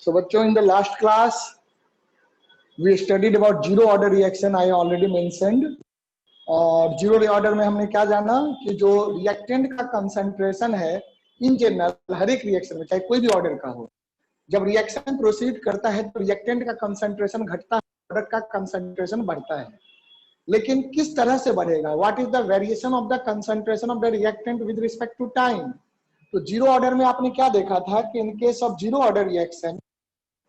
So बच्चों, in the last class we studied about zero order reaction. I already mentioned. और zero order में हमने क्या जाना कि जो रिएक्टेंट का कंसंट्रेशन है इन जनरल हर एक रिएक्शन में, चाहे कोई भी ऑर्डर का हो, जब रिएक्शन प्रोसीड करता है तो रिएक्टेंट का कंसंट्रेशन घटता है, प्रोडक्ट का कंसंट्रेशन बढ़ता है। लेकिन किस तरह से बढ़ेगा? What is the variation of the concentration of the reactant with respect to time? तो जीरो ऑर्डर में आपने क्या देखा था कि in case of zero order reaction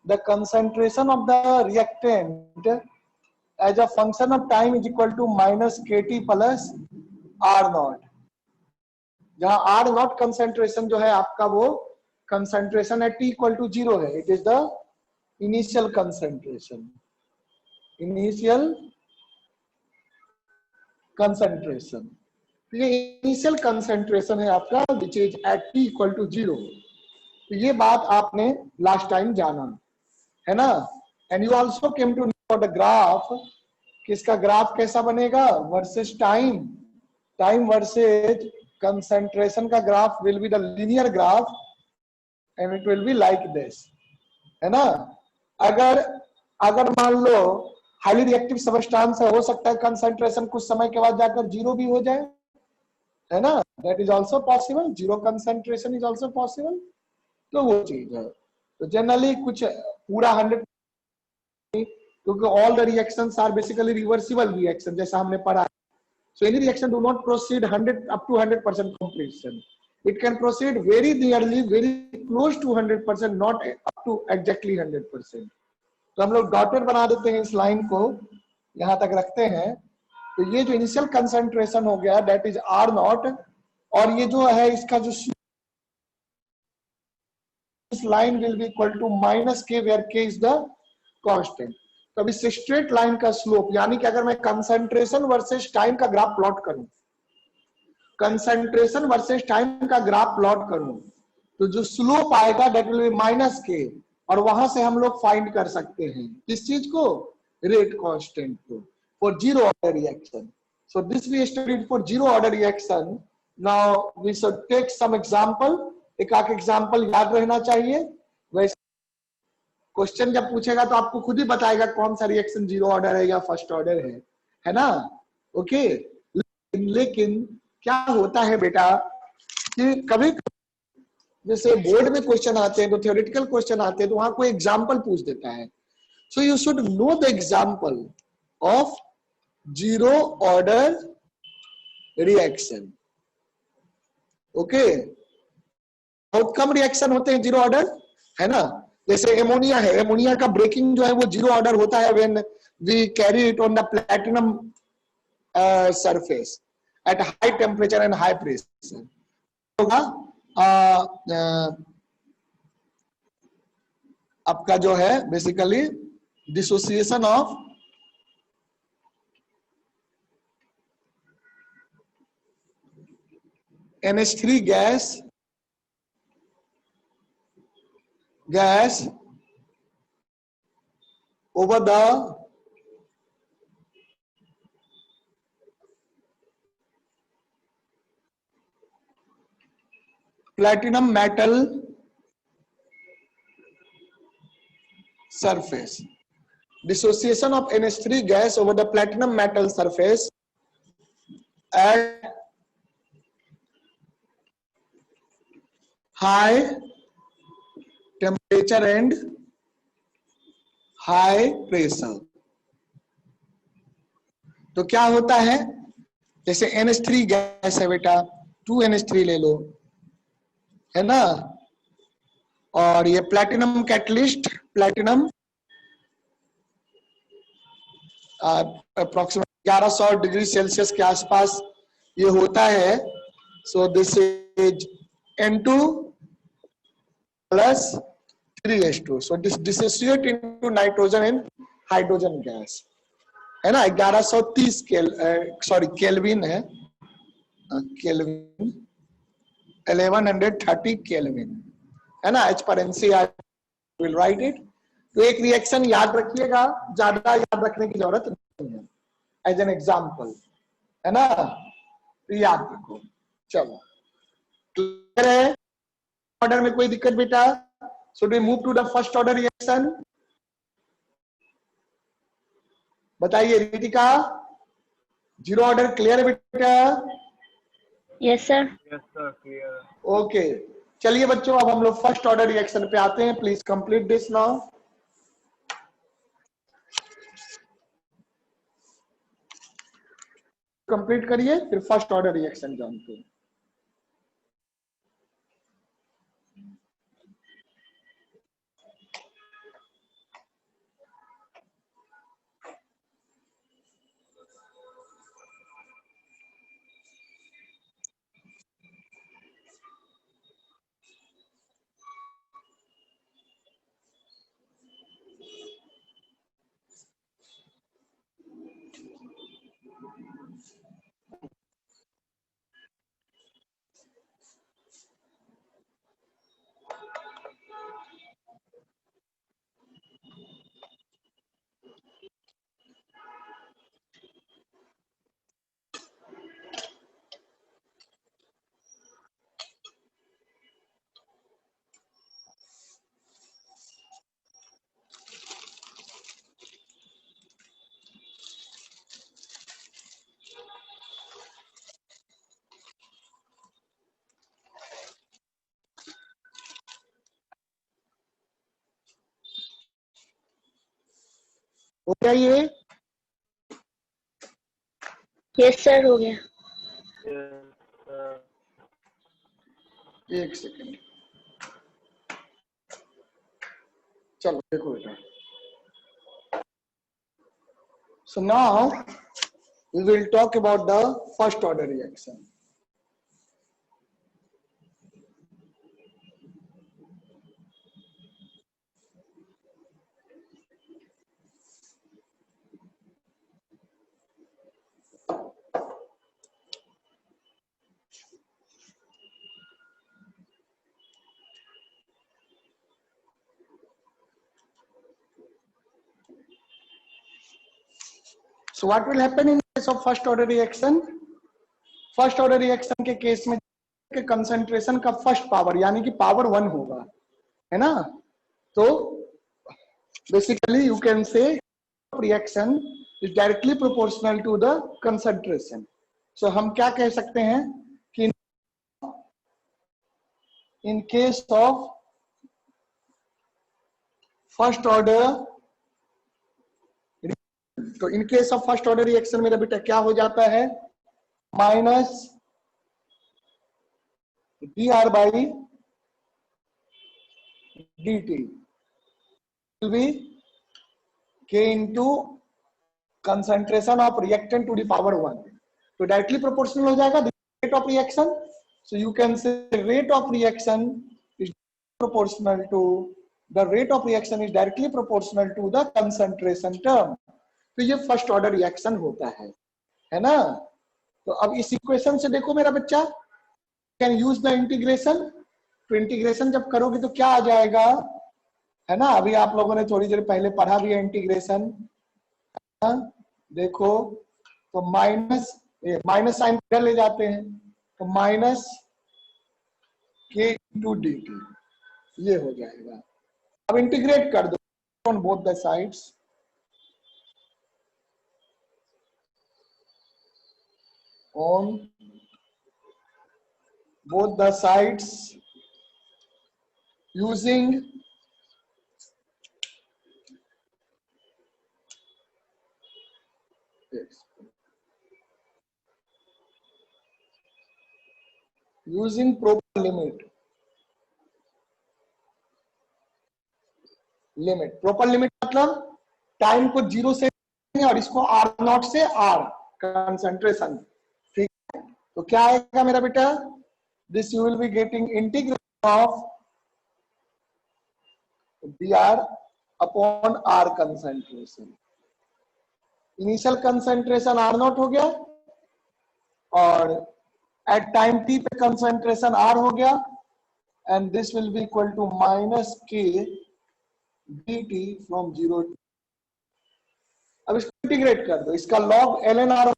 the concentration of the reactant as a function of time is equal to minus KT plus R0, जहां R0 concentration जो है आपका वो concentration at T equal to 0 है। It is the initial concentration, initial concentration. ये initial concentration है आपका which is at T equal to 0। तो ये बात आपने लास्ट टाइम जाना है ना। And you also came to know the graph, किसका ग्राफ कैसा बनेगा versus time, time versus concentration का graph will be the linear graph and it will be like this, है ना। अगर मान लो हाईली रिएक्टिव सबस्टेंस है, हो सकता है कंसंट्रेशन कुछ समय के बाद जाकर जीरो भी हो जाए, है ना। That is also possible, zero concentration is also possible. तो वो चीज है। तो जनरली कुछ पूरा 100, क्योंकि all the reactions are basically reversible reaction जैसा हमने पढ़ा। So any reaction do not proceed 100 up to 100% completion. It can proceed very nearly, very close to 100%, not up to exactly 100%. तो हम लोग डॉटेड बना देते हैं इस लाइन को, यहां तक रखते हैं। तो ये जो इनिशियल कंसंट्रेशन हो गया दैट इज R0, और ये जो है इसका जो line will be equal to minus K where K is the constant. तो अभी स्ट्रेट लाइन का स्लोप, यानी कि अगर मैं कंसंट्रेशन वर्सेस टाइम का ग्राफ प्लॉट करूं, कंसंट्रेशन वर्सेस टाइम का ग्राफ प्लॉट करूं, तो जो स्लोप आएगा that will be minus K, और वहां से हम लोग फाइंड कर सकते हैं किस चीज को, रेट कांस्टेंट को, for zero order reaction. So this we studied for zero order reaction. Now we should take some example, एक आध एग्जांपल याद रहना चाहिए। वैसे क्वेश्चन जब पूछेगा तो आपको खुद ही बताएगा कौन सा रिएक्शन जीरो ऑर्डर है या फर्स्ट ऑर्डर है ना। ओके, लेकिन क्या होता है बेटा कि कभी जैसे बोर्ड में क्वेश्चन आते हैं, तो थ्योरेटिकल क्वेश्चन आते हैं, तो वहां कोई एग्जांपल पूछ देता है। So you should know the example of zero order reaction. Okay, बहुत कम रिएक्शन होते हैं जीरो ऑर्डर, है ना। जैसे एमोनिया है, एमोनिया का ब्रेकिंग जो है वो जीरो ऑर्डर होता है when we carry it on the platinum surface at high temperature and high pressure. होगा आपका जो है basically dissociation of NH3 gas over the platinum metal surface. Dissociation of NH3 gas over the platinum metal surface at high temperature and high pressure. तो क्या होता है, जैसे NH3 gas है बेटा, 2NH3 ले लो, है ना, और ये platinum catalyst, platinum approximate 1100 degree Celsius के आसपास ये होता है। So this is N2 plus 3H2, so this dissociate into nitrogen and hydrogen gas, है ना। 1130 केल्विन है, केल्विन 1130 केल्विन, है ना, एच पर NCR विल राइट इट। तो एक रिएक्शन याद रखिएगा, ज्यादा याद रखने की जरूरत नहीं है, एज एन एग्जांपल, है ना, तो याद रखो। चलो, क्लियर है? ऑर्डर में कोई दिक्कत बेटा? Should we move to the first order reaction? बताइए रितिका, जीरो ऑर्डर क्लियर है बेटा? Yes sir. Yes sir, clear. Okay, चलिए बच्चों अब हम लोग फर्स्ट ऑर्डर रिएक्शन पे आते हैं। Please complete this now. Complete करिए, फिर फर्स्ट ऑर्डर रिएक्शन जानते हैं। हो गया ये? यस सर, हो गया। एक सेकेंड, चलो देखो बेटा। So now we will talk about the first order reaction. So what will happen in case of first order reaction? First order reaction के केस में कंसंट्रेशन का फर्स्ट पावर यानी कि पावर 1 होगा, है ना? तो basically you can say reaction is directly proportional to the concentration. So हम क्या कह सकते हैं कि in case of first order, तो in case of first order reaction मेरा बेटा क्या हो जाता है? Minus dr by dt will be k into concentration of reactant to the power 1, तो डायरेक्टली प्रोपोर्शनल हो जाएगा rate of reaction. So you can say rate of reaction is proportional to the rate of reaction is directly proportional to the concentration term. तो ये first order reaction होता है ना? तो अब इस इक्वेशन से देखो मेरा बच्चा, कैन यूज द इंटीग्रेशन। तो इंटीग्रेशन जब करोगे तो क्या आ जाएगा, है ना? अभी आप लोगों ने थोड़ी देर पहले पढ़ा भी है इंटीग्रेशन। देखो तो माइनस साइन ले जाते हैं, तो minus k into D T, ये हो जाएगा। अब इंटीग्रेट कर दो on both the sides, on both the sides using proper limit proper limit मतलब टाइम को 0 से और इसको R0 से R कंसंट्रेशन, ठीक है? तो क्या आएगा मेरा बेटा? This you will be getting integration of dr upon R concentration. Initial concentration R0 हो गया और एट टाइम t पे कंसंट्रेशन R हो गया, and this will be equal to minus K dt from 0। अब इसको इंटीग्रेट कर दो, इसका log ln R,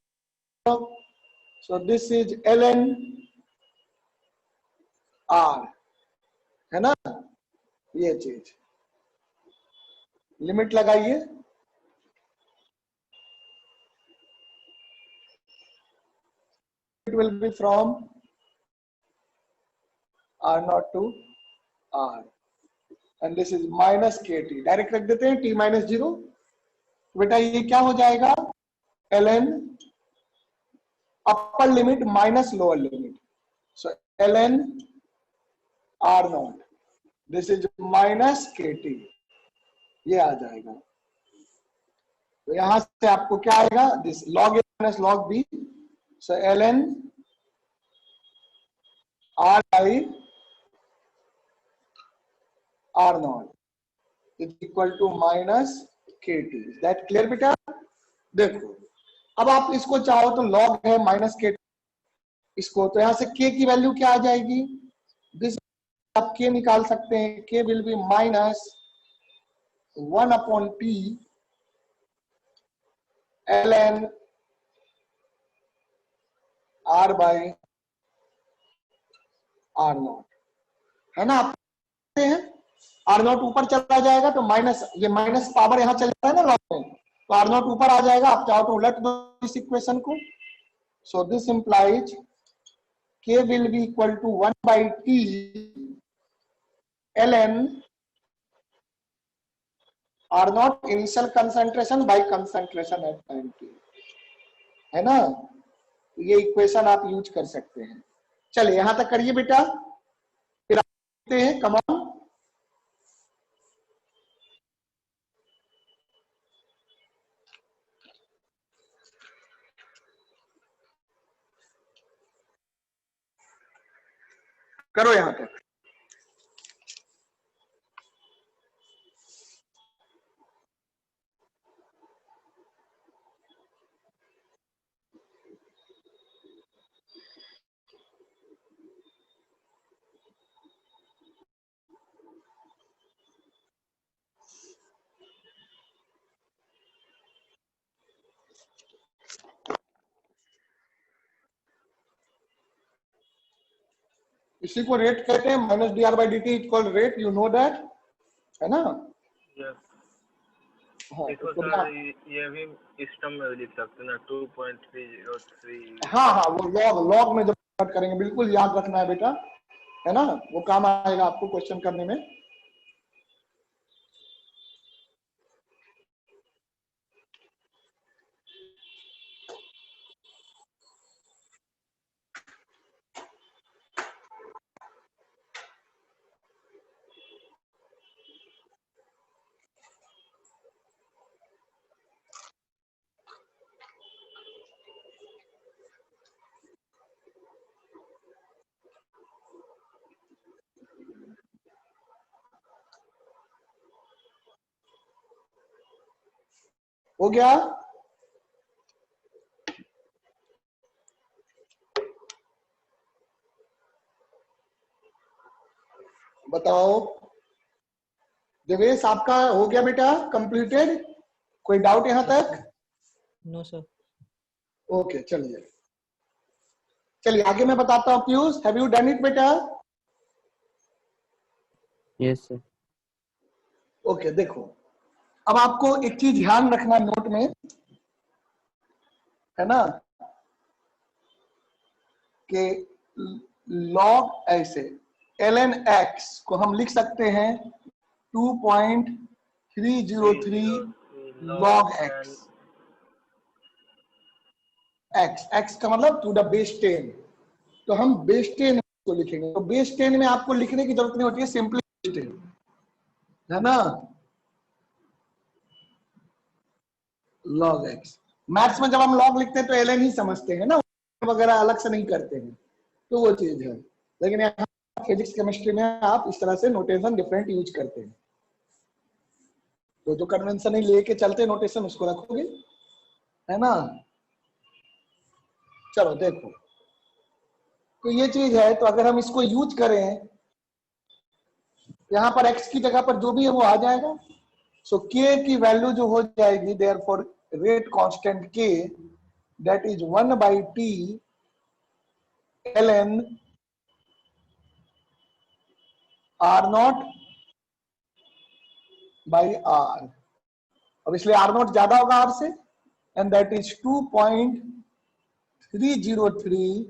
so this is ln R, है ना? ये चीज लिमिट लगाइए, it will be from r naught to r and this is minus kt, direct रख देते हैं t माइनस 0। बेटा ये क्या हो जाएगा, ln upper limit minus lower limit, so ln r naught this is minus kt, ये आ जाएगा। तो यहां से आपको क्या आएगा, this log a minus log b, so ln r by r naught is equal to minus kt, is that clear बेटा। देखो अब आप इसको चाहो तो log है माइनस kt इसको, तो यहां से k की वैल्यू क्या आ जाएगी, दिस आप k निकाल सकते हैं, k will be minus 1/t ln r by r naught, है ना। आप हैं r naught ऊपर चला जाएगा तो माइनस, ये माइनस पावर यहां चल जाता है ना log में, तो r naught ऊपर आ जाएगा। आप चाहो तो उलट दो इस इक्वेशन को, so this implies k will be equal to 1/t ln r naught initial concentration by concentration at time t, है ना। ये इक्वेशन आप यूज कर सकते हैं। चलिए यहां तक करिए बेटा, फिर आप देखते हैं, कम ऑन। करो यहां तक। इसी को रेट कहते हैं, minus D R by D T equal rate, you know that, है ना। Yes. हाँ देखो तो सर, ये भी इस टर्म में भी लिख सकते हैं ना, 2.303। हाँ हाँ वो लॉग में जब कट करेंगे, बिल्कुल याद रखना है बेटा, है ना, वो काम आएगा आपको क्वेश्चन करने में। हो गया, बताओ देवेश, आपका हो गया बेटा कंप्लीटेड, कोई डाउट यहां तक? No sir. ओके चलिए, चलिए आगे मैं बताता हूँ। Piyush, have you done it बेटा? Yes sir. ओके देखो, अब आपको एक चीज ध्यान रखना नोट में, है ना, कि लॉग ऐसे ln x को हम लिख सकते हैं 2.303 log x, x का मतलब टू द बेस 10, तो हम बेस 10 को लिखेंगे। तो बेस 10 में आपको लिखने की जरूरत नहीं होती है, सिंपली बेस 10, है ना। log x, मैथ्स में जब हम log लिखते हैं तो ln ही समझते हैं ना, वगैरह अलग से नहीं करते हैं, तो वो चीज है। लेकिन यहाँ फिजिक्स केमिस्ट्री में आप इस तरह से नोटेशन डिफरेंट यूज करते हैं, तो जो कन्वेंशन लेके चलते नोटेशन उसको रखोगे, है ना। चलो देखो, तो ये चीज है, तो अगर हम इसको यूज करें, यहाँ पर x की जगह पर जो भी है वो आ जाएगा। सो k की वैल्यू जो हो जाएगी, therefore rate constant k that is 1/t ln r naught by R. अब इसलिए आर नॉट ज्यादा होगा आर से, and that is 2.303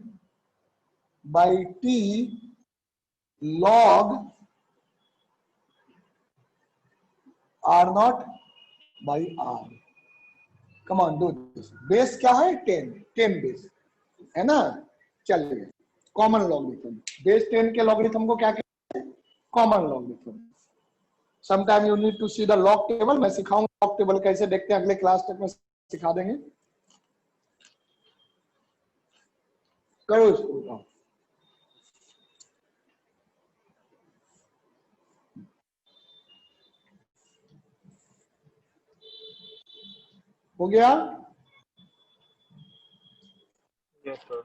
by T log R naught by R. Come on do this. Base क्या है? 10 बेस है ना। चलिए कॉमन लॉगरिथम, बेस 10 के लॉगरिथम को क्या कहते हैं? Common logarithm. Sometime you need to see the log table. मैं सिखाऊंगा लॉग टेबल कैसे देखते हैं, अगले क्लास तक में सिखा देंगे। करो इसको। हो गया? Yes, sir.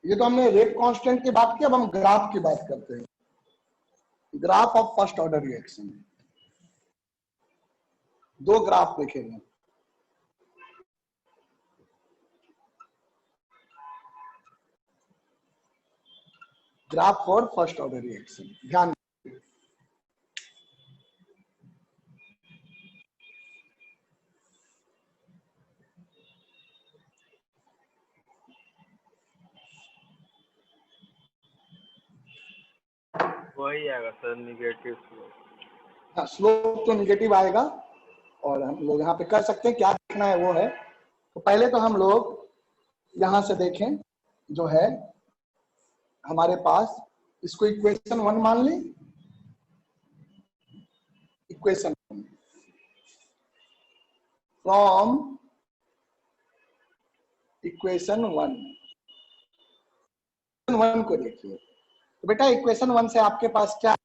ये तो हमने रेट कांस्टेंट की बात की, अब हम ग्राफ की बात करते हैं। Graph of first order reaction. दो ग्राफ देखेंगे। Graph for first order reaction, ध्यान। वही आएगा सर, निगेटिव स्लोप। हाँ, स्लोप तो निगेटिव आएगा, और हम लोग यहाँ पे कर सकते हैं। क्या देखना है वो है, तो पहले तो हम लोग यहां से देखें, जो है हमारे पास, इसको इक्वेशन 1 मान लें। इक्वेशन फ्रॉम इक्वेशन 1 को देखिए। तो बेटा इक्वेशन 1 से आपके पास क्या है?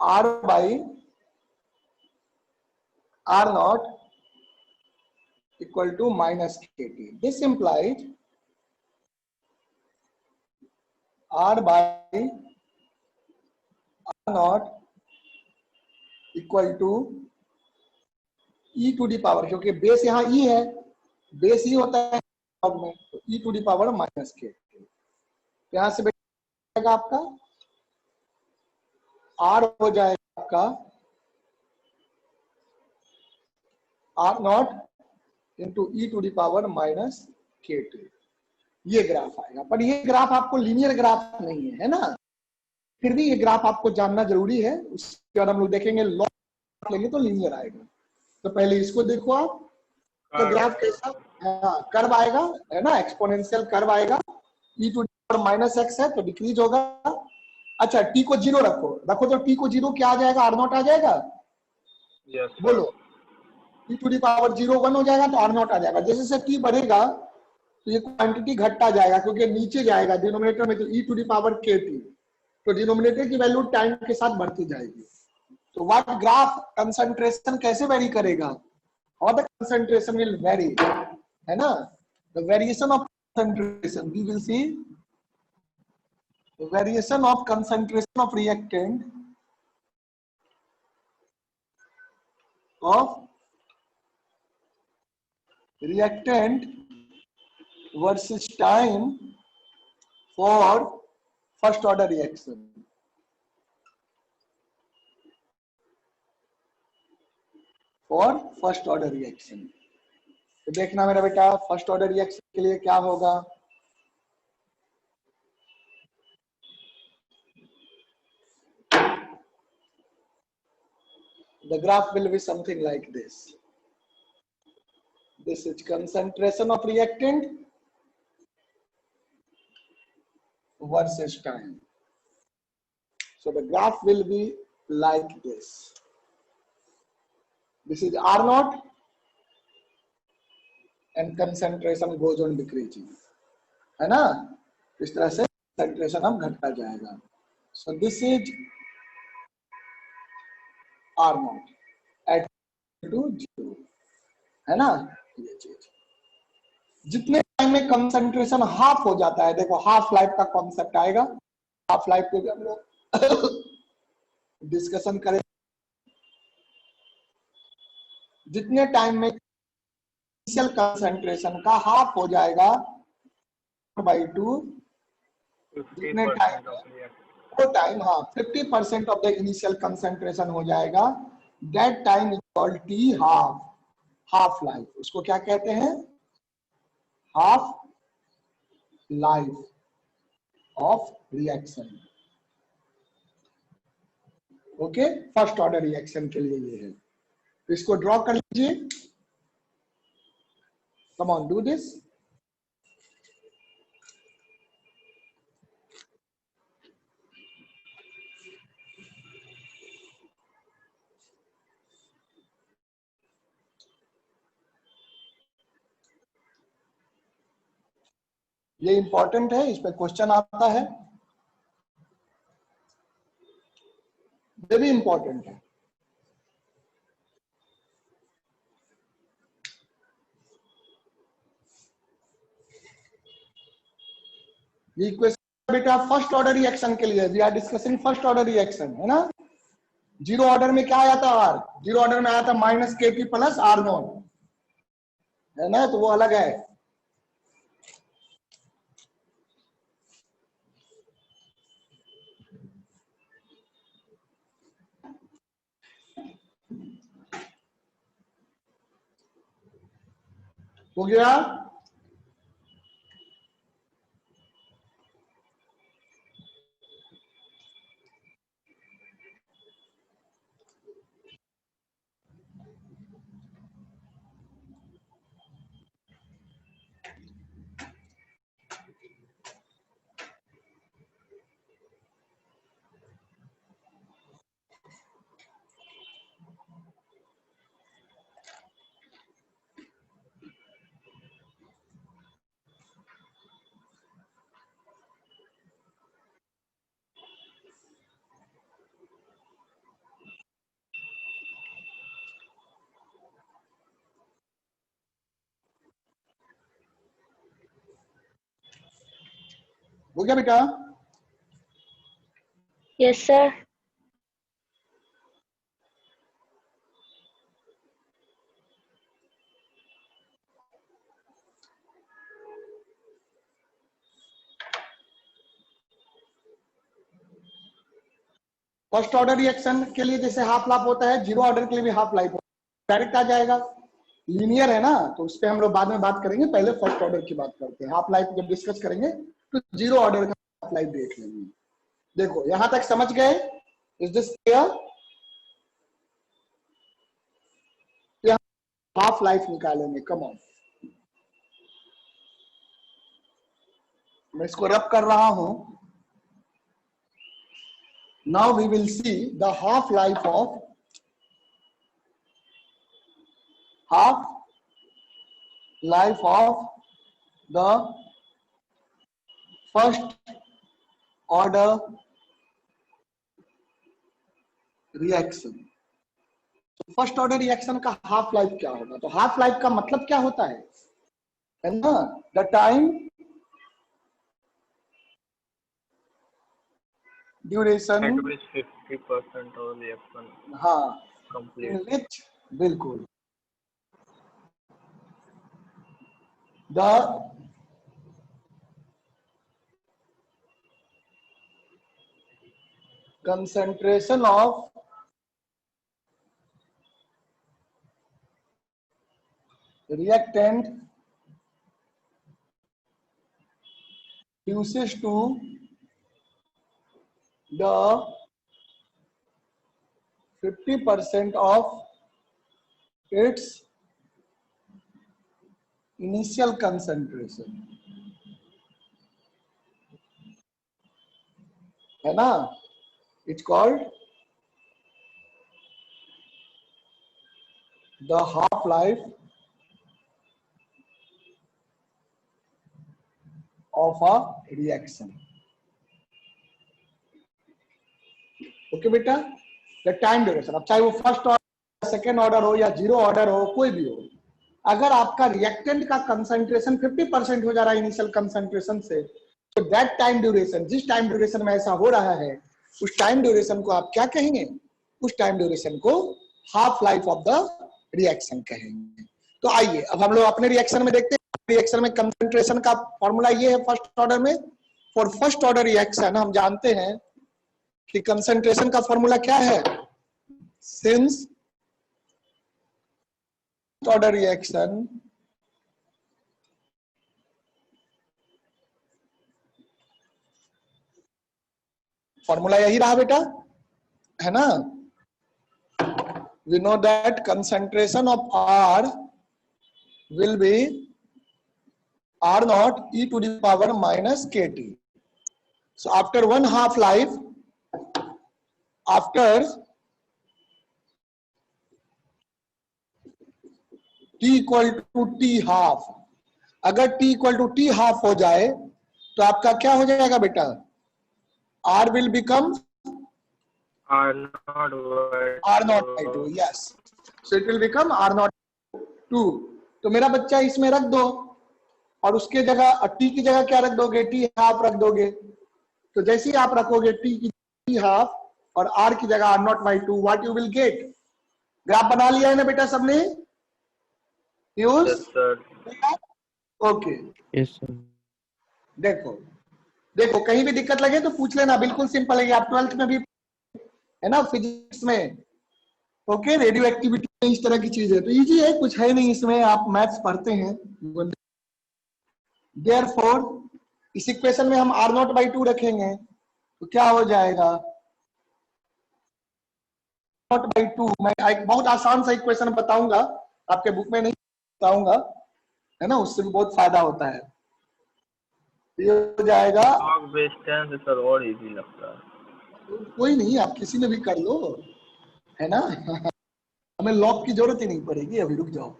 R by R naught equal to minus के t. This implies R by R naught equal to e to the power, क्योंकि बेस यहाँ ई है, बेस ई होता है में, तो e to the power minus k. यहां से बेटा आपका आर हो जाएगा आपका R naught into e to the power minus के टी। ये ग्राफ आएगा, पर ये ग्राफ आपको लीनियर ग्राफ नहीं है ना, फिर भी ये ग्राफ आपको जानना जरूरी है। उसके बाद हम लोग देखेंगे लॉग लेंगे तो लीनियर आएगा। तो पहले इसको देखो आप, तो ग्राफ कैसा? कर्व आएगा, है ना, एक्सपोनेंशियल कर्व आएगा। E to the power minus x है तो डिक्रीज होगा। अच्छा, टी को 0 रखो, तो टी को 0 क्या आ जाएगा? आर नॉट आ जाएगा। Yes sir. बोलो, टी टू दी पावर 0 1 हो जाएगा तो आर नॉट आ जाएगा। जैसे जैसे टी बढ़ेगा तो ये क्वांटिटी घटता जाएगा, क्योंकि नीचे जाएगा डिनोमिनेटर में, तो e to the power K T, तो डिनोमिनेटर की वैल्यू टाइम के साथ बढ़ती जाएगी। तो व्हाट ग्राफ कंसंट्रेशन कैसे वेरी करेगा? और द कंसंट्रेशन विल वेरी, है ना। The variation of concentration, we will see the variation of concentration of reactant versus time for first order reaction. For first order reaction, तो देखना मेरा बेटा, first order reaction के लिए क्या होगा? The graph will be something like this. This is concentration of reactant versus time. So the graph will be like this. This is R naught and concentration goes on decreasing, है ना। इस तरह से concentration हम घटता जाएगा। So this is R naught at to 0, है ना। ये चीज जितने टाइम में कंसंट्रेशन हाफ हो जाता है, देखो हाफ लाइफ का कॉन्सेप्ट आएगा, हाफ लाइफ पे भी हम लोग डिस्कशन करें। जितने टाइम में इनिशियल कंसंट्रेशन का हाफ हो जाएगा बाई 2, जितने टाइम 50% of reaction. वो टाइम, हाँ 50% ऑफ द इनिशियल कंसंट्रेशन हो जाएगा, that time is called T half, half life. उसको क्या कहते हैं? Half life of reaction. Okay, first order reaction के लिए ये है। तो इसको ड्रॉ कर लीजिए, कम ऑन डू दिस। ये इंपॉर्टेंट है, इस पे क्वेश्चन आता है, ये भी इंपॉर्टेंट है। ये क्वेश्चन बेटा फर्स्ट ऑर्डर रिएक्शन के लिए, we are discussing first order reaction, है ना। जीरो ऑर्डर में क्या आया था? आर जीरो ऑर्डर में आया था माइनस के टी प्लस आर नॉट, है ना, तो वो अलग है। हो गया? हो गया बेटा? Yes sir. First order reaction के लिए जैसे हाफ लाइफ होता है, जीरो ऑर्डर के लिए भी हाफ लाइफ होता है, डायरेक्ट आ जाएगा, लीनियर है ना, तो उस पर हम लोग बाद में बात करेंगे, पहले फर्स्ट ऑर्डर की बात करते हैं। हाफ लाइफ जब डिस्कस करेंगे तो जीरो ऑर्डर का हाफ लाइफ देख लेंगे। देखो यहां तक समझ गए? Is this clear? Half life निकालेंगे, कम ऑन। मैं इसको रब कर रहा हूं। Now we will see the half life of the first order reaction. First order reaction का हाफ लाइफ क्या होगा? तो हाफ लाइफ का मतलब क्या होता है ना, the time duration, At which 50% of reaction हाँ complete. विच, बिल्कुल, the concentration of reactant reduces to the 50% of its initial concentration, है ना। It's called the half life of a reaction. Okay बेटा, द टाइम ड्यूरेशन, अब चाहे वो first order, second order हो या जीरो ऑर्डर हो, कोई भी हो, अगर आपका रिएक्टेंट का कंसंट्रेशन 50% हो जा रहा है इनिशियल कंसंट्रेशन से, तो दैट टाइम ड्यूरेशन, जिस टाइम ड्यूरेशन में ऐसा हो रहा है, उस टाइम ड्यूरेशन को आप क्या कहेंगे? उस टाइम ड्यूरेशन को half life of the reaction कहेंगे। तो आइए अब हम लोग अपने रिएक्शन में देखते हैं। रिएक्शन में कंसंट्रेशन का फॉर्मूला ये है फर्स्ट ऑर्डर में। फॉर फर्स्ट ऑर्डर रिएक्शन हम जानते हैं कि कंसंट्रेशन का फॉर्मूला क्या है? सिंस ऑर्डर रिएक्शन फॉर्मूला यही रहा बेटा, है ना? We know that concentration of R will be R naught e to the power minus kt. So after one half life, after t equal to t half, अगर t equal to t half हो जाए तो आपका क्या हो जाएगा बेटा? R will become R naught R naught by 2. Yes, so it will become R naught 2. तो मेरा बच्चा इसमें रख दो और उसके जगह t की जगह क्या रख दोगे? t हाफ रख दोगे। तो जैसे ही आप रखोगे t की t हाफ और r की जगह R naught by 2, what you will gate? Graph बना लिया है ना बेटा सबने? Use Yes, sir. Okay. Yes, sir. देखो देखो कहीं भी दिक्कत लगे तो पूछ लेना, बिल्कुल सिंपल है। आप 12th में भी है ना फिजिक्स में, ओके, रेडियो एक्टिविटी में इस तरह की चीज है, तो इजी है, कुछ है नहीं इसमें, आप मैथ्स पढ़ते हैं। देयरफॉर इस इक्वेशन में हम R naught by 2 रखेंगे तो क्या हो जाएगा? Not by 2। मैं एक बहुत आसान सा इक्वेशन बताऊंगा, आपके बुक में नहीं बताऊंगा, है ना, उससे भी बहुत फायदा होता है। ये हो जाएगा, log base 10 से सर और इजी लगता है। कोई नहीं, आप किसी में भी कर लो, है ना। हमें लॉग की जरूरत ही नहीं पड़ेगी, अभी रुक जाओ,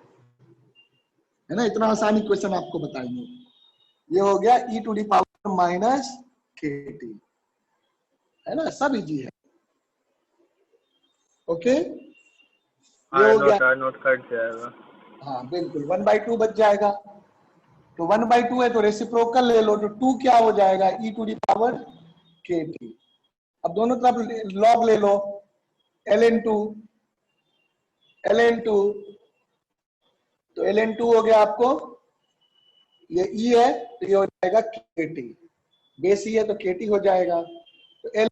है ना, इतना आसान इक्वेशन आपको बताएंगे। ये हो गया e to the power minus kt, है ना, सब इजी है। ओके, ये हो गया। R naught कट जाएगा। हाँ बिल्कुल, 1/2 बच जाएगा। तो 1/2 है तो रेसिप्रोकल ले लो, तो 2 क्या हो जाएगा? e to the power kt। अब दोनों तरफ लॉग ले लो, ln 2 तो ln 2 हो गया आपको, ये e है तो ये हो जाएगा kt, बेस e है तो kt हो जाएगा। तो l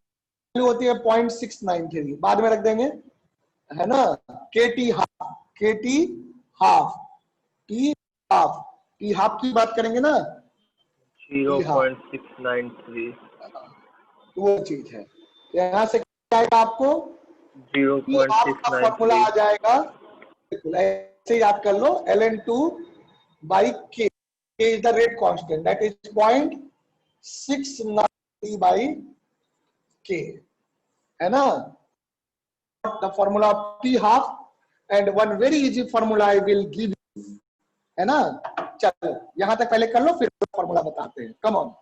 होती है 0.693, बाद में रख देंगे, है ना। kt हाफ t हाफ की बात करेंगे ना, 0.693 तो वो चीज है। तो यहाँ से क्या आएगा आपको? आपका फॉर्मूला आ 0.693 जाएगा, बिल्कुल ऐसे ही याद कर लो, ln 2 by k is the rate constant, that is 0.693 by k, है ना। The formula of t half and one very easy formula I will give you, है ना। चलो यहां तक पहले कर लो, फिर फॉर्मूला बताते हैं, कम ऑन।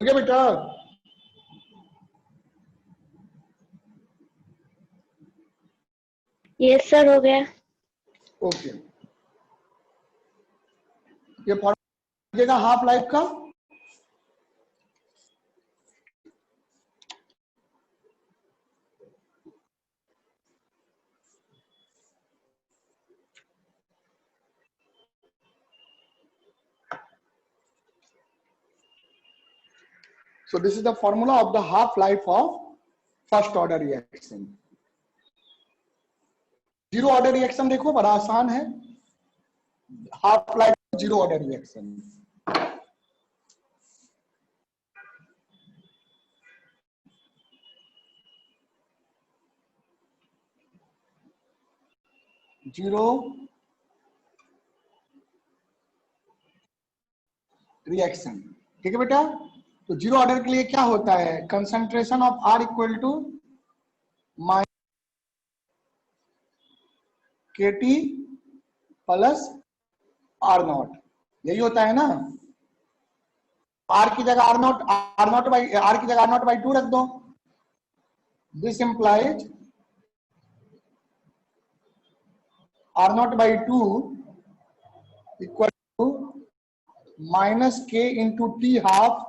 ठीक है बेटा। यस सर हो गया। ओके, ये फॉर्मूला देगा हाफ लाइफ का। So this is the formula of the half life of first order reaction. Zero order reaction देखो बड़ा आसान है, half life zero order reaction. Zero reaction, ठीक है बेटा। तो जीरो ऑर्डर के लिए क्या होता है, concentration of R equal to minus KT plus R naught, यही होता है ना। आर की जगह आर नॉट बाई आर की जगह आर नॉट बाई 2 रख दो। This implies R naught by 2 equal to minus k into t half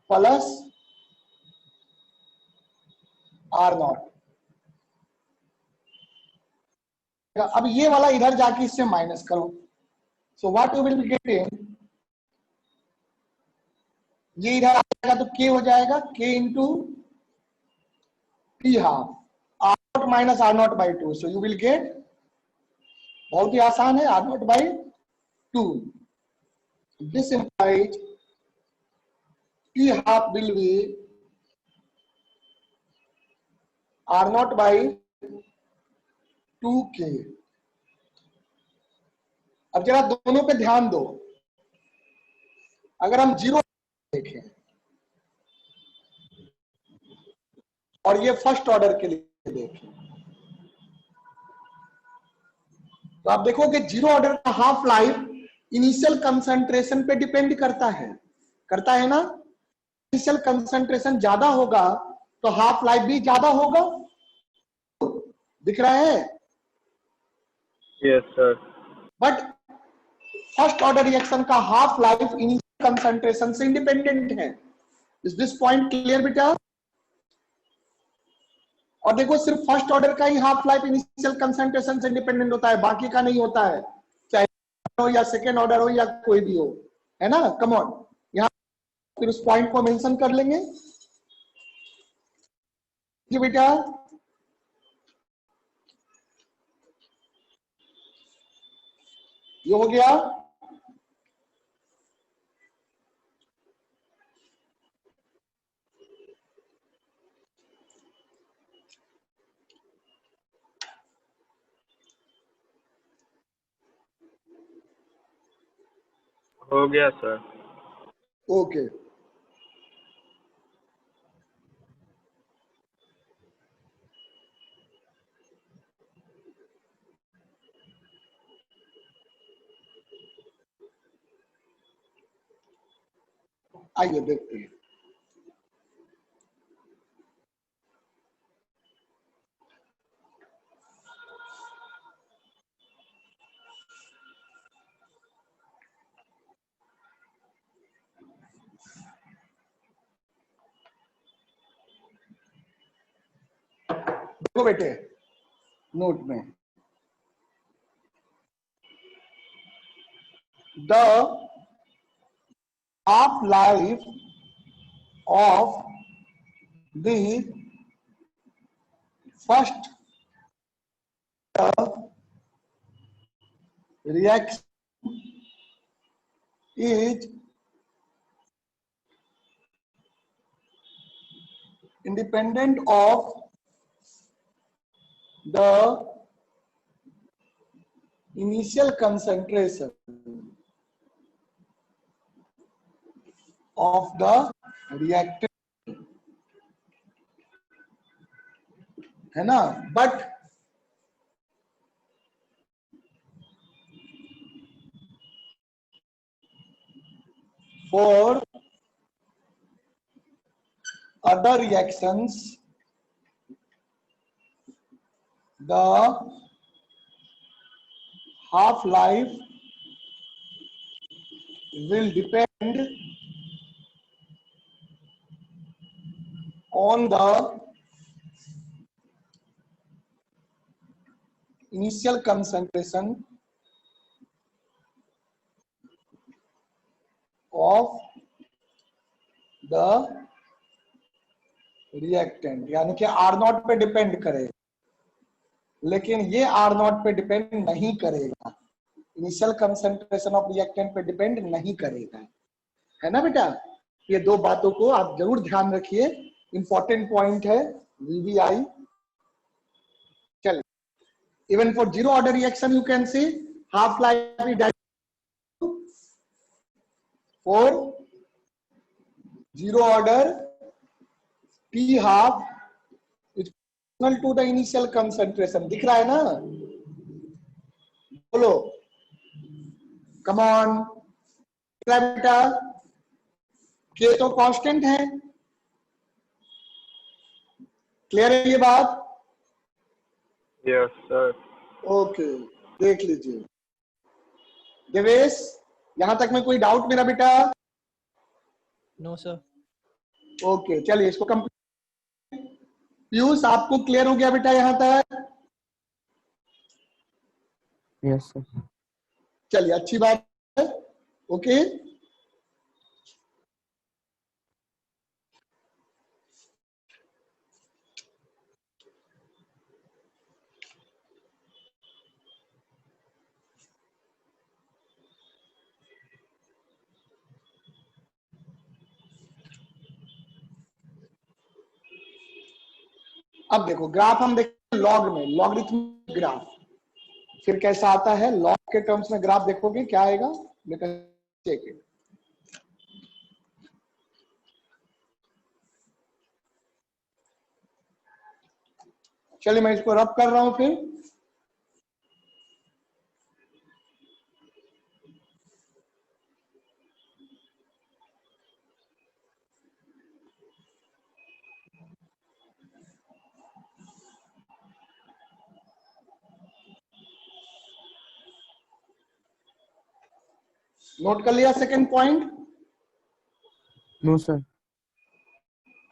plus R naught. अब ये वाला इधर जाके इससे माइनस करो। So what you will be getting, ये इधर आ जाएगा तो के हो जाएगा k into t half R naught minus R naught by 2। So you will get, बहुत ही आसान है, R naught by 2। This implies t half will be R naught by 2k। अब जरा दोनों पे ध्यान दो, अगर हम जीरो देखें और ये फर्स्ट ऑर्डर के लिए देखें, तो आप देखोगे जीरो ऑर्डर का हाफ लाइफ इनिशियल कंसंट्रेशन पे डिपेंड करता है ना। इनिशियल कंसंट्रेशन ज्यादा होगा तो हाफ लाइफ भी ज्यादा होगा, दिख रहा है। Yes sir. But first order reaction का हाफ लाइफ इनिशियल कंसंट्रेशन से इंडिपेंडेंट है। इज दिस पॉइंट क्लियर बेटा। और देखो सिर्फ फर्स्ट ऑर्डर का ही हाफ लाइफ इनिशियल कंसंट्रेशन से इंडिपेंडेंट होता है, बाकी का नहीं होता है, चाहे हो या सेकेंड ऑर्डर हो या कोई भी हो, है ना। कम ऑन, यहां फिर उस पॉइंट को मेंशन कर लेंगे जी बेटा। ये हो गया। हो गया सर। ओके, आइए देखते हैं। देखो बेटे नोट में, the half life of the first reaction is independent of the initial concentration of the reactant, है ना। But for other reactions, the half life will depend on the initial concentration of the reactant, यानी कि R0 पे depend करेगा, लेकिन ये R0 पे depend नहीं करेगा, इनिशियल कंसंट्रेशन ऑफ रिएक्टेंट पे डिपेंड नहीं करेगा, है ना बेटा। ये दो बातों को आप जरूर ध्यान रखिए, इंपॉर्टेंट पॉइंट है VVI। चलिए, even for zero order reaction you can see half life is for zero order T half is equal to the initial concentration, दिख रहा है ना, बोलो, कम ऑन, बेटा, K तो कांस्टेंट है, क्लियर है ये बात? Yes, sir. ओके, देख लीजिए। देवेश, यहां तक में कोई डाउट मेरा बेटा? No, sir. ओके, चलिए इसको कंप्लीट। पीयूष, आपको क्लियर हो गया बेटा यहां तक? Yes, sir. चलिए, अच्छी बात है। ओके, अब देखो ग्राफ हम देखें लॉग में, लॉगरिथमिक ग्राफ फिर कैसा आता है, लॉग के टर्म्स में ग्राफ देखोगे क्या आएगा, चेक इट। चलिए मैं इसको रब कर रहा हूं फिर। नोट कर लिया सेकंड पॉइंट? No, sir.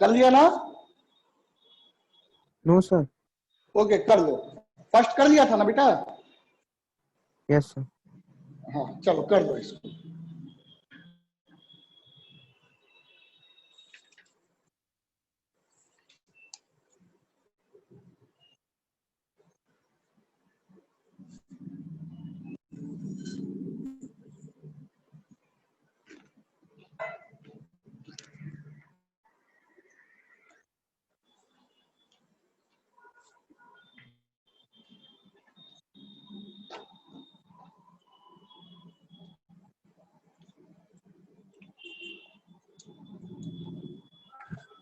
कर लिया ना? No, sir. ओके, कर लो। फर्स्ट कर लिया था ना बेटा? Yes, sir. हाँ, चलो कर दो इसको।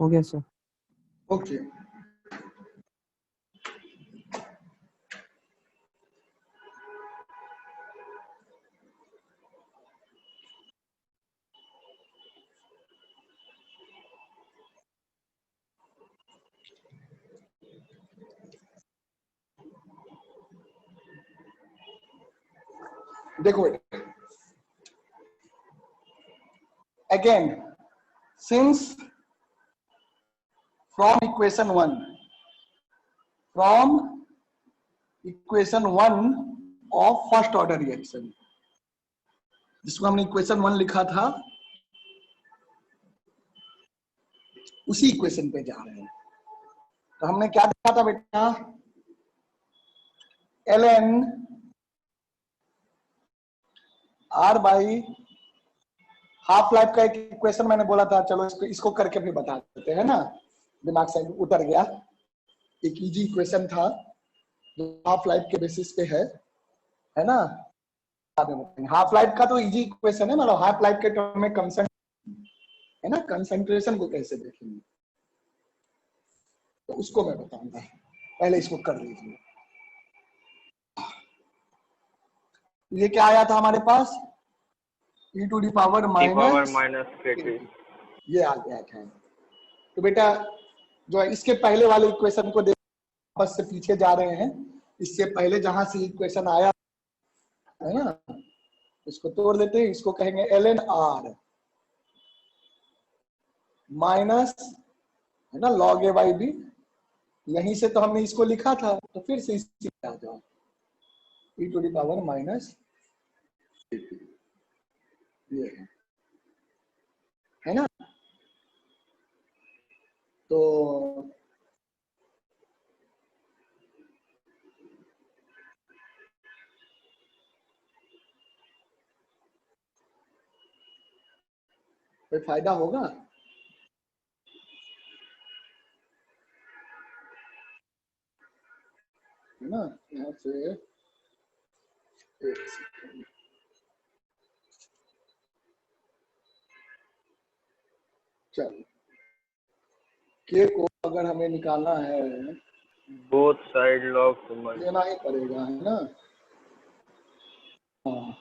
Okay, sir. ओके, देखो again, since from equation 1 of first order reaction, जिसको हमने इक्वेशन 1 लिखा था, उसी इक्वेशन पे जा रहे हैं। तो हमने क्या देखा था बेटा, ln r by half life का एक इक्वेशन मैंने बोला था, चलो इसको करके भी बता देते हैं ना, दिमाग से उतर गया। एक इजी इक्वेशन था जो हाफ लाइफ के बेसिस पे है ना। हाफ लाइफ का तो इजी इक्वेशन है, मतलब हाफ लाइफ के टर्म में है ना, कंसंट्रेशन को कैसे देखेंगे तो उसको मैं बताऊंगा, पहले इसको कर लीजिए। ये क्या आया था हमारे पास, e to the power T power minus KT. ये आ गया था। तो बेटा जो है इसके पहले वाले इक्वेशन को देख, वापस से पीछे जा रहे हैं, इससे पहले जहां से इक्वेशन आया है ना, इसको तोड़ देते हैं, इसको कहेंगे ln r माइनस है ना log a बाई b। यहीं से तो हमने इसको लिखा था, तो फिर से इसी पे आ जाओ, e to the power minus ये है ना। तो कोई फायदा होगा? है ना, यहाँ से एक सेकंड, चलो के को अगर हमें निकालना है बोथ साइड लॉग समझ लेना ही पड़ेगा, है ना। हाँ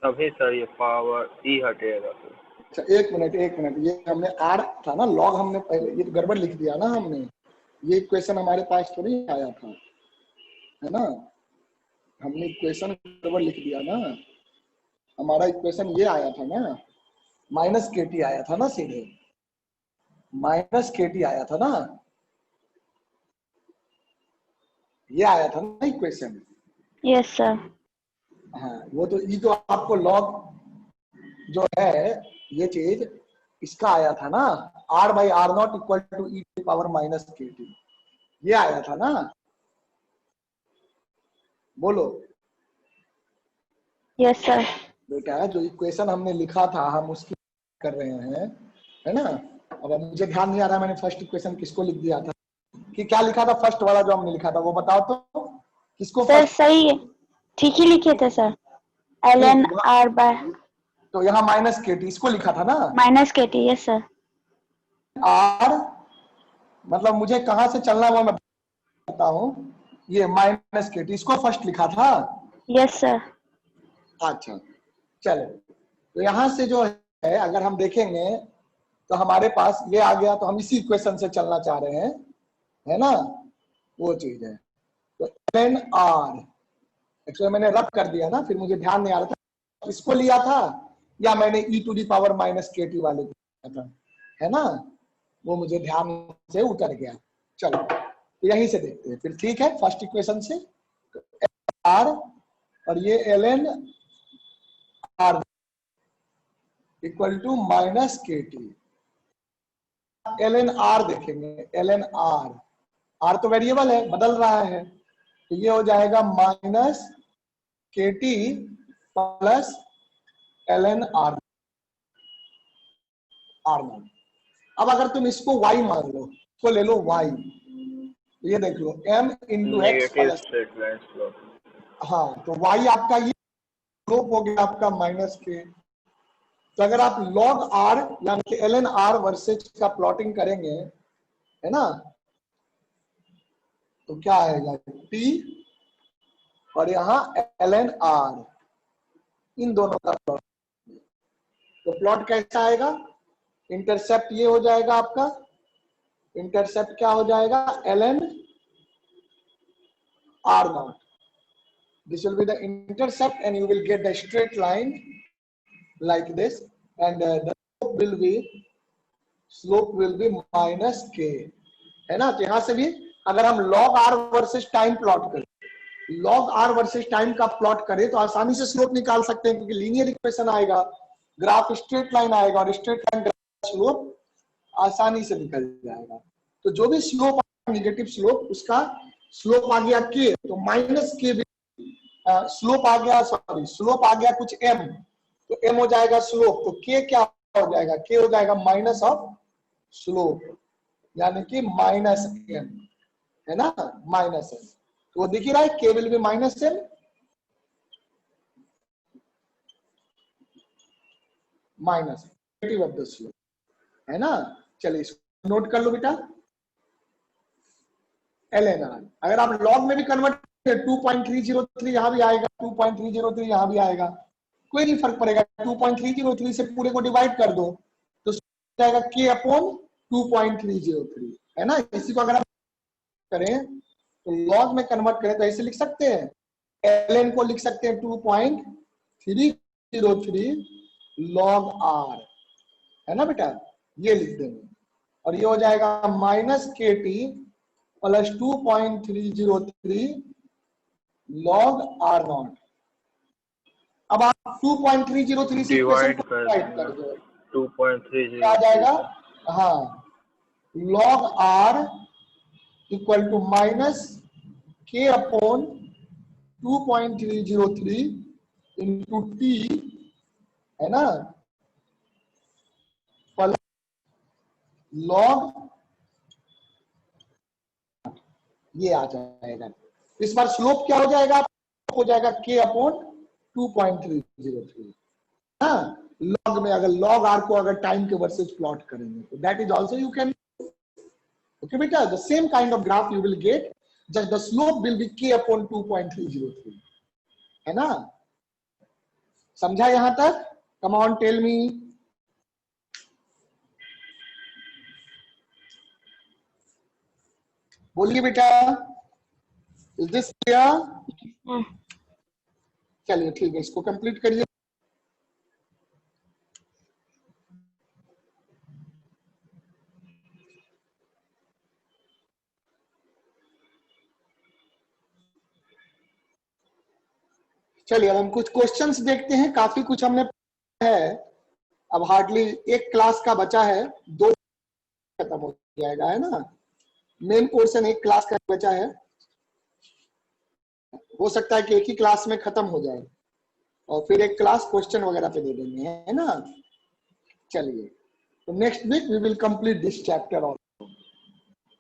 तभी सर ये पावर ई हटेगा फिर। अच्छा एक मिनट, ये हमने आर था ना, लॉग हमने पहले ये तो गड़बड़ लिख दिया ना हमने, ये इक्वेशन हमारे पास तो नहीं आया था, है ना, हमने इक्वेशन गड़बड़ लिख दिया ना, हमारा इक्वेशन ये आया था ना, माइनस के टी आया था ना, सीधे माइनस के टी आया था ना, ये आया था ना इक्वेशन। Yes sir. हाँ वो तो ये तो आपको लॉग जो है ये चीज इसका आया था ना, r by R naught equal to e to power minus के टी, ये आया था ना, बोलो। Yes sir. बेटा जो इक्वेशन हमने लिखा था हम उसकी कर रहे हैं, है ना। अब मुझे ध्यान नहीं आ रहा मैंने फर्स्ट इक्वेशन किसको लिख दिया था, कि क्या लिखा था फर्स्ट वाला जो हमने लिखा था, वो बताओ तो किसको सर फर्स्ट। सही है, ठीक ही लिखे थे सर, ln r बाय तो यहाँ माइनस के टी इसको लिखा था ना, माइनस के टी। Yes sir. r मतलब मुझे कहां से चलना वो मैं बताता हूँ, ये माइनस के टी इसको फर्स्ट लिखा था। Yes sir. अच्छा चलो, तो यहां से जो है अगर हम देखेंगे तो हमारे पास ये आ गया, तो हम इसी इक्वेशन से चलना चाह रहे हैं, है ना, वो चीज है। तो ln r एक्चुअली मैंने रब कर दिया ना, फिर मुझे ध्यान नहीं आ रहा था इसको लिया था या मैंने e to the power minus के टी वाले को लिया था, है ना, वो मुझे ध्यान से उतर गया। चलो तो यहीं से देखते हैं फिर, ठीक है, फर्स्ट इक्वेशन से r और ये ln r equal to minus के टी, ln r देखेंगे, ln r तो वेरिएबल है, बदल रहा है, तो ये हो जाएगा माइनस के T plus ln r not. अब अगर तुम इसको y मान लो, इसको ले लो y, तो ये देख लो m into x negative plus, straight line slope. हाँ तो y आपका ये स्लोप हो गया आपका माइनस के। तो अगर आप log r यानी कि ln r वर्सेज का प्लॉटिंग करेंगे, है ना, तो क्या आएगा t और यहाँ ln r, इन दोनों का प्लॉट, तो प्लॉट कैसा आएगा, इंटरसेप्ट ये हो जाएगा आपका, इंटरसेप्ट क्या हो जाएगा ln r naught, this will be the intercept and you will get the straight line like this, and the slope will be minus k, है ना। तो यहां से भी अगर हम log r versus time plot करें, log r वर्सेस टाइम का प्लॉट करें तो आसानी से स्लोप निकाल सकते हैं, क्योंकि लीनियर इक्वेशन आएगा, ग्राफ स्ट्रेट लाइन आएगा और स्ट्रेट लाइन ग्राफ स्लोप आसानी से निकल जाएगा। तो जो भी स्लोप नेगेटिव स्लोप, उसका स्लोप आ गया k, तो माइनस के स्लोप आ गया, सॉरी स्लोप आ गया कुछ m, तो m हो जाएगा स्लोप, तो k क्या हो जाएगा, k हो जाएगा माइनस ऑफ स्लोप, यानी कि माइनस m, है ना, माइनस m। तो वो दिख ही रहा है, k will be minus m, minus negative of the slope, है ना। चलिए इसको नोट कर लो बेटा, ln r। अगर आप लॉग में भी कन्वर्ट 2.303 यहां भी आएगा, 2.303 यहां भी आएगा, कोई नहीं फर्क पड़ेगा, 2.303 से पूरे को डिवाइड कर दो तो जाएगा k अपॉन 2.303 है ना। इसी को अगर आप करें तो लॉग में कन्वर्ट करें तो ऐसे लिख सकते हैं, ln को लिख सकते हैं 2.303 log r, है ना बेटा, ये लिख देंगे और ये हो जाएगा माइनस के T plus 2.303 log r not. अब आप 2.303 से इक्वेशन डिवाइड को कर डिवाइड कर देना दो, 2.303 क्या आ जाएगा, हाँ, log r equal to minus K upon 2.303 into T, है ना, प्लस log, ये आ जाएगा। इस बार स्लोप क्या हो जाएगा, हो जाएगा के अपॉन 2.303। हाँ, लॉग में अगर log r को अगर टाइम के वर्सेज प्लॉट करेंगे तो that is also you can, okay बेटा, the same kind of graph you will get, just the slope will be k upon 2.303, है ना। समझा यहां तक? कम ऑन टेल मी, बोलिए बेटा, इज दिस क्लियर? चलिए ठीक है, इसको कंप्लीट करिए। चलिए अब हम कुछ क्वेश्चंस देखते हैं, काफी कुछ हमने पढ़ा है, अब हार्डली एक क्लास का बचा है, 2 खत्म हो जाएगा, है ना। मेन पोर्शन एक क्लास का बचा है, हो सकता है कि एक ही क्लास में खत्म हो जाए और फिर एक क्लास क्वेश्चन वगैरह पे दे देंगे, है ना। चलिए, तो next week we will complete this chapter also,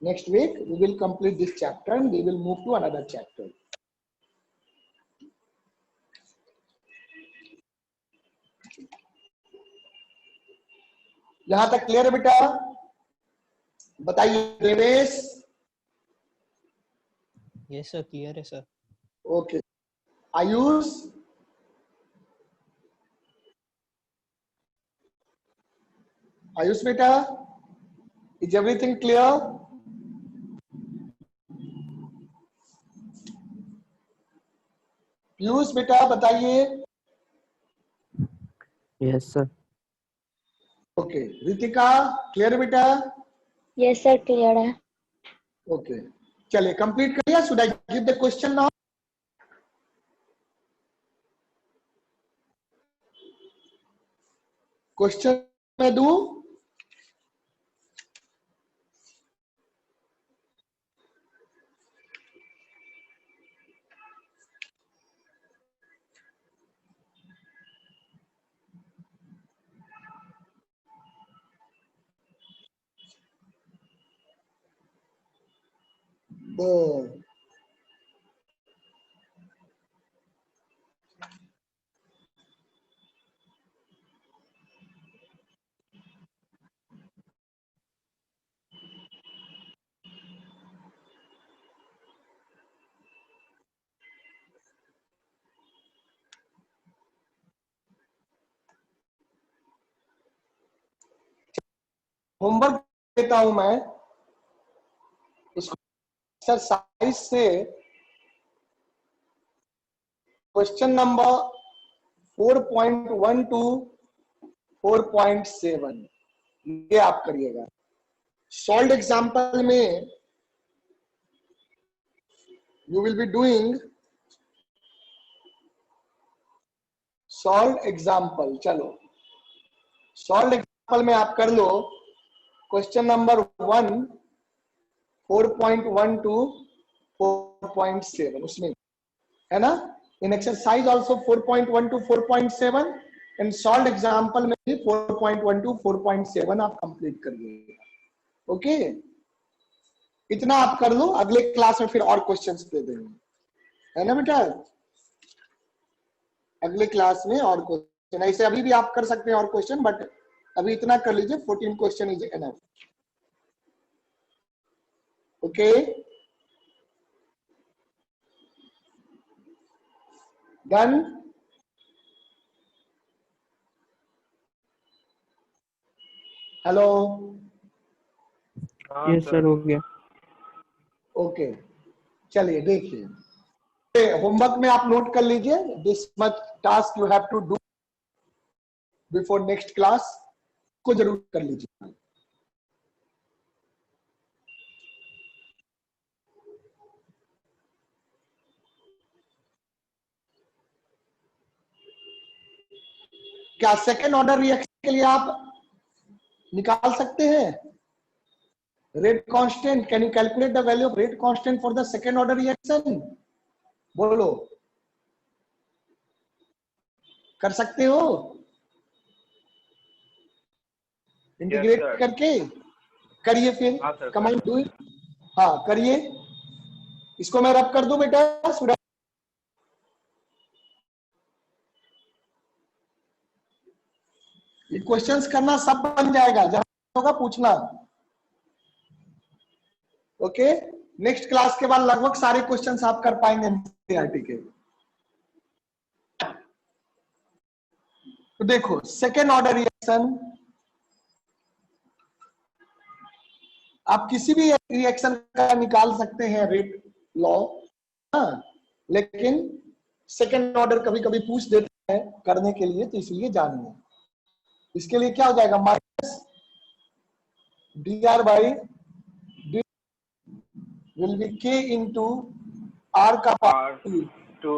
next week we will complete this chapter and we will move to another chapter. यहां तक क्लियर है बेटा? बताइए देवेश। यस सर, क्लियर है सर। ओके, आयुष, आयुष बेटा, इज एवरीथिंग क्लियर? पीयूष बेटा बताइए। Yes, sir. Okay, Ritika clear बेटा? यस सर, क्लियर है। ओके, चलिए कंप्लीट करिए। Should I give the question now? Question मैं दूं? होमवर्क देता हूं मैं, एक्सरसाइज से क्वेश्चन नंबर 4.1 टू 4.7 ये आप करिएगा। सॉल्व एग्जाम्पल में you will be doing solve example. चलो सॉल्व एग्जाम्पल में आप कर लो क्वेश्चन नंबर 1 4.1 टू 4.7, उसमें है ना। In exercise also 4.1 to 4.7 and solve example में भी 4.1 टू 4.7 आप कंप्लीट कर लीजिएगा। ओके, इतना आप कर लो, अगले क्लास में फिर और क्वेश्चंस दे देंगे, है ना बेटा। अगले क्लास में और क्वेश्चन, ऐसे अभी भी आप कर सकते हैं और क्वेश्चन, बट अभी इतना कर लीजिए, 14 question is enough. Okay, done. Hello, हाँ यस सर, हो गया। ओके, चलिए देखिए होमवर्क में आप नोट कर लीजिए, this much task you have to do before next class, को जरूर कर लीजिए। क्या सेकेंड ऑर्डर रिएक्शन के लिए आप निकाल सकते हैं rate constant? Can you calculate the value of rate constant for the second order reaction? बोलो, कर सकते हो इंटीग्रेट sir. करके? करिए फिर, हाँ सर, कमांड डू इट। हाँ करिए, इसको मैं रब कर दूं बेटा? ये क्वेश्चंस करना सब बन जाएगा, जहां होगा पूछना। ओके, नेक्स्ट क्लास के बाद लगभग सारे क्वेश्चंस आप कर पाएंगे एनसीईआरटी के। तो देखो सेकेंड ऑर्डर रिएक्शन, आप किसी भी रिएक्शन का निकाल सकते हैं रेट लॉ, हाँ, लेकिन सेकेंड ऑर्डर कभी कभी पूछ देते हैं करने के लिए, तो इसलिए जानिए। इसके लिए क्या हो जाएगा, minus D R by D will be के इंटू आर का पावर R2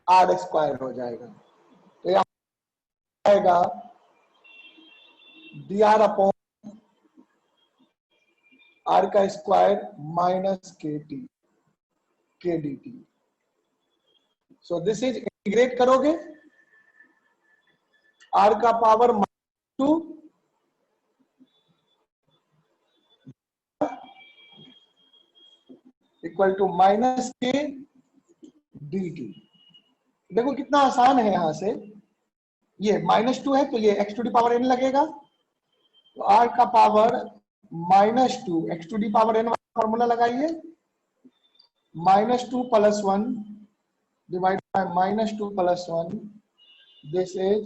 आर स्क्वायर हो जाएगा। तो यहाँ आएगा डी आर अपॉन आर का स्क्वायर माइनस के D T. So this is, integrate करोगे आर का पावर 2 इक्वल टू माइनस के डी टी। देखो कितना आसान है, यहां से ये -2 है तो ये x to the power n लगेगा, तो r का power -2 x to the power n वाला फॉर्मूला लगाइए, -2 + 1 divide by -2 + 1, this is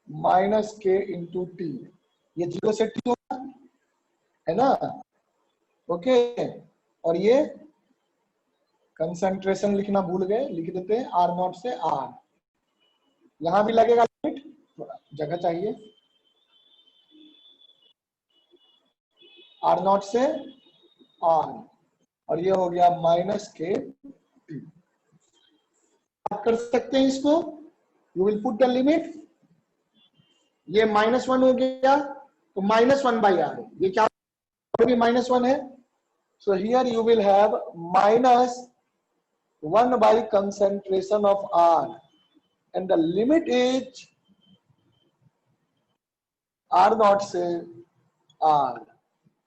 -k × t। ये 0 से t होगा, है ना? ओके, और ये कंसंट्रेशन लिखना भूल गए, लिख देते हैं R0 से R। यहां भी लगेगा लिमिट, थोड़ा जगह चाहिए, R0 से R, और ये हो गया -k t। आप कर सकते हैं इसको, you will put the limit, ये -1 हो गया तो -1/r, ये क्या भी -1 है, so here you will have -1 by concentration of R, and the limit is R0 से R,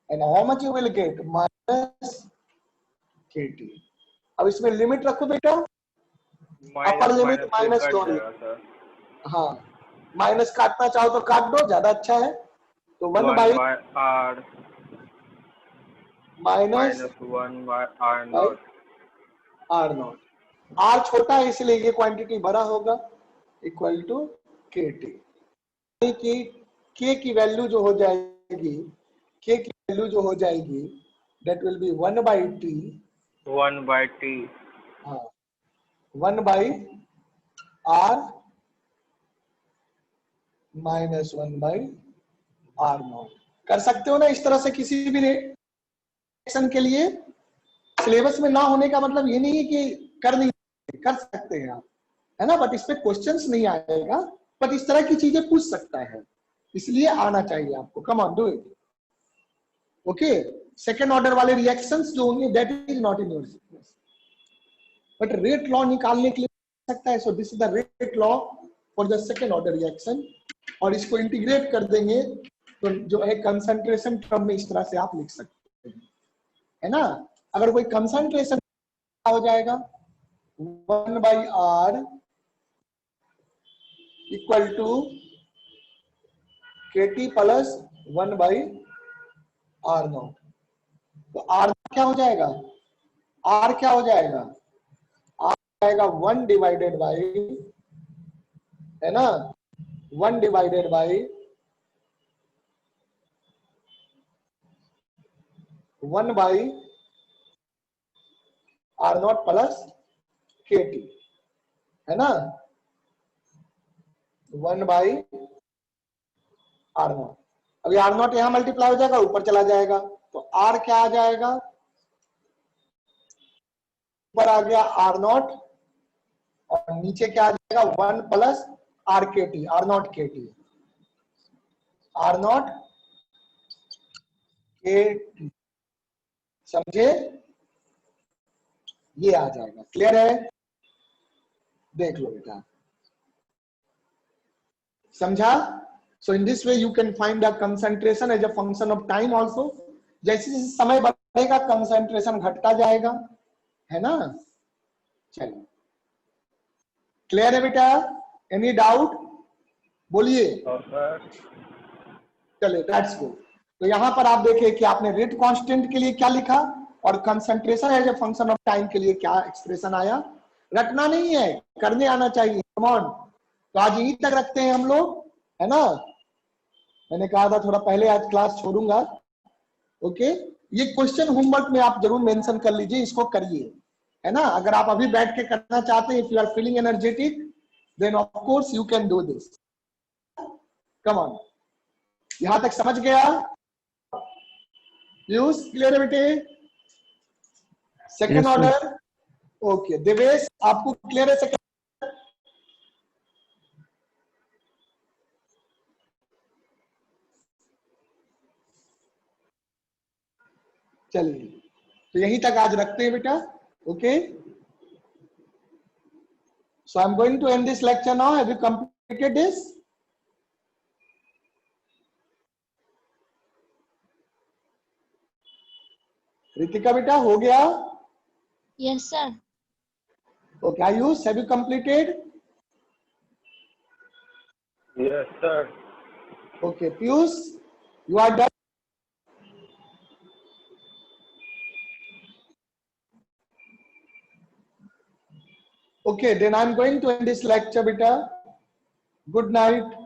and how much you will get, -kt। अब इसमें लिमिट रखो बेटा, अपर लिमिट माइनस कट दो, जाएगा सर। हाँ माइनस काटना चाहो तो काट दो, ज्यादा अच्छा है। तो 1 by R minus -1 by R0। R0, R छोटा है इसलिए ये क्वांटिटी बड़ा होगा, इक्वल टू kt। k की वैल्यू जो हो जाएगी, k की वैल्यू जो हो जाएगी, that will be 1 by t, 1 by t। हाँ 1 by r -1 by R0। कर सकते हो ना इस तरह से किसी भी रिएक्शन के लिए। सिलेबस में ना होने का मतलब ये नहीं है कि कर सकते हैं आप, है ना, बट इस पे क्वेश्चंस नहीं आएगा, बट इस तरह की चीजें पूछ सकता है, इसलिए आना चाहिए आपको। कम on do it. Okay, second order वाले रिएक्शंस जो होंगे that is not in your syllabus, but rate law निकालने के लिए सकता है। So this is the rate law for the second order reaction, और इसको इंटीग्रेट कर देंगे तो जो है कंसंट्रेशन टर्म में इस तरह से आप लिख सकते हैं, है ना। अगर कोई कंसंट्रेशन हो जाएगा 1 by R equal to KT + 1 by R0, तो R क्या हो जाएगा, R क्या हो जाएगा, R आएगा 1 डिवाइडेड बाई, है ना, 1 divided by 1 by R naught plus K T, है ना, 1 बाई आर नॉट। अभी आर नॉट यहां मल्टीप्लाई हो जाएगा, ऊपर चला जाएगा, तो आर क्या आ जाएगा, ऊपर आ गया आर नॉट और नीचे क्या आ जाएगा 1 प्लस आर के टी, आर नॉट के टी, आर नॉट के टी, समझे, ये आ जाएगा। क्लियर है, देख लो बेटा, समझा। So in this way you can find the concentration as a function of time also. जैसे जैसे समय बढ़ेगा कंसंट्रेशन घटता जाएगा, है ना। चलिए, क्लियर है बेटा, एनी डाउट बोलिए। और सर चलिए, दैट्स गुड। तो यहां पर आप देखिए कि आपने रेट कांस्टेंट के लिए क्या लिखा और concentration as a function of time के लिए क्या एक्सप्रेशन आया। रटना नहीं है, करने आना चाहिए, कम ऑन। तो आज यहीं तक रखते हैं हम लोग, है ना। मैंने कहा था थोड़ा पहले आज क्लास छोड़ूंगा, ओके। ये क्वेश्चन होमवर्क में आप जरूर मेंशन कर लीजिए, इसको करिए, है ना। अगर आप अभी बैठ के करना चाहते हैं, if you are feeling energetic, then of course you can do this. Come on, यहां तक समझ गया, यूज क्लियर है बेटे। Second Yes, sir. Order, okay. Devesh, आपको क्लियर है सेकेंड? चलिए, तो यहीं तक आज रखते हैं बेटा, okay. So I am going to end this lecture now. Have you completed this? Ritika बेटा, हो गया? Yes, sir. Okay, Ayush, have you completed? Yes sir. Okay, Piyush, you are done. Okay, then I'm going to end this lecture, beta. Good night.